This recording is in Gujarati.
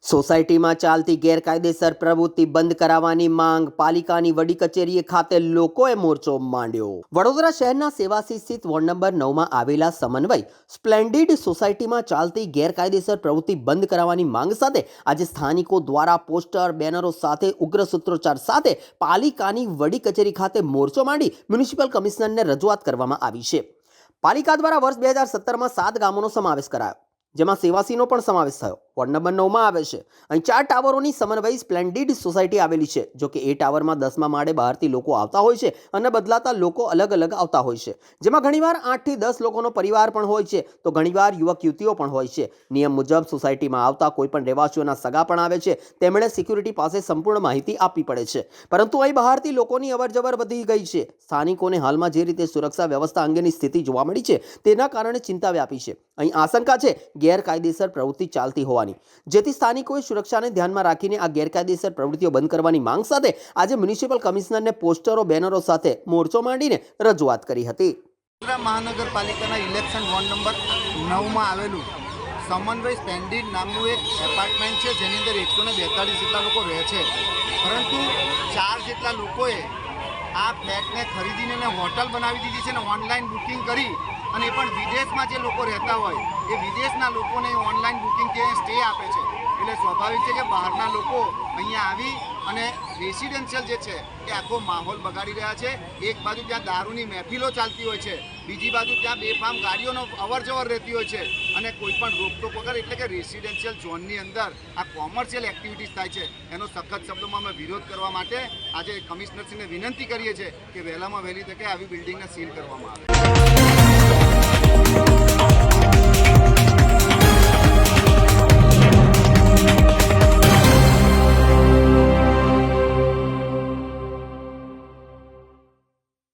સોસાયટીમાં ચાલતી ગેરકાયદેસર પ્રવૃત્તિ બંધ કરાવવાની માંગ પાલિકાની વડી કચેરીએ ખાતે લોકોએ મોરચો માંડ્યો। વડોદરા શહેરના સેવાસી સ્થિત વોર્ડ નંબર 9માં આવેલા સમન્વય સ્પ્લેન્ડિડ સોસાયટીમાં ચાલતી ગેરકાયદેસર પ્રવૃત્તિ બંધ કરાવવાની માંગ સાથે આજે સ્થાનિકો દ્વારા પોસ્ટર બેનરો સાથે ઉગ્ર સૂત્રોચ્ચાર સાથે પાલિકાની વડી કચેરી ખાતે મોરચો માંડી મ્યુનિસિપલ કમિશનરને રજૂઆત કરવામાં આવી છે। પાલિકા દ્વારા વર્ષ 2017માં 7 ગામોનો સમાવેશ કરાયો, જેમાં સેવાસીનો પણ સમાવેશ થયો। વોર્ડ નંબર 9માં આવે છે। અહીં 4 ટાવરોની સમન્વય સ્પ્લેન્ડિડ સોસાયટી આવેલી છે। જો કે એ ટાવરમાં 10મા માળે બહારથી લોકો આવતા હોય છે અને બદલાતા લોકો અલગ અલગ આવતા હોય છે, જેમાં ઘણીવાર 8 થી 10 લોકોનો પરિવાર પણ હોય છે, તો ઘણીવાર યુવક યુવતીઓ પણ હોય છે। નિયમ મુજબ સોસાયટીમાં આવતા કોઈ પણ રહેવાસીઓના સગા પણ આવે છે, તેમણે સિક્યુરિટી પાસે સંપૂર્ણ માહિતી આપવી પડે છે, પરંતુ અહીં બહારથી લોકોની અવરજવર વધી ગઈ છે। સ્થાનિકોને હાલમાં જે રીતે સુરક્ષા વ્યવસ્થા અંગેની સ્થિતિ જોવા મળી છે, તેના કારણે ચિંતા વ્યાપી છે। અહીં આશંકા છે ગેરકાયદેસર પ્રવૃત્તિ ચાલતી હોવાની, જેથી સ્થાનિકોએ સુરક્ષાને ધ્યાનમાં રાખીને આ ગેરકાયદેસર પ્રવૃત્તિઓ બંધ કરવાની માંગ સાથે આજે મ્યુનિસિપલ કમિશનરને પોસ્ટરો બેનરો સાથે મોરચો માંડીને રજૂઆત કરી હતી। મહાનગરપાલિકાના ઇલેક્શન વોર્ડ નંબર 9માં આવેલું સમન્વય સ્પ્લેન્ડિડ નામનું એક એપાર્ટમેન્ટ છે, જેની અંદર 142 જેટલા લોકો રહે છે, પરંતુ 4 જેટલા લોકોએ આ ફ્લેટને ખરીદીને હોટલ બનાવી દીધી છે ને ઓનલાઈન બુકિંગ કરી, અને એ પણ વિદેશમાં જે લોકો રહેતા હોય એ વિદેશના લોકોને ઓનલાઈન બુકિંગથી સ્ટે આપે છે। એટલે સ્વાભાવિક છે કે બહારના લોકો અહીંયા આવી અને રેસિડેન્શિયલ જે છે એ આખો માહોલ બગાડી રહ્યા છે। એક બાજુ ત્યાં દારૂની મહેફિલો ચાલતી હોય છે, બીજી બાજુ ત્યાં બેફામ ગાડીઓનો અવરજવર રહેતી હોય છે, અને કોઈ પણ રોકટોક વગર, એટલે કે રેસિડેન્શિયલ ઝોનની અંદર આ કોમર્શિયલ એક્ટિવિટીઝ થાય છે, એનો સખત શબ્દોમાં અમે વિરોધ કરવા માટે આજે કમિશનરશ્રીને વિનંતી કરીએ છીએ કે વહેલામાં વહેલી તકે આવી બિલ્ડિંગને સીલ કરવામાં આવે।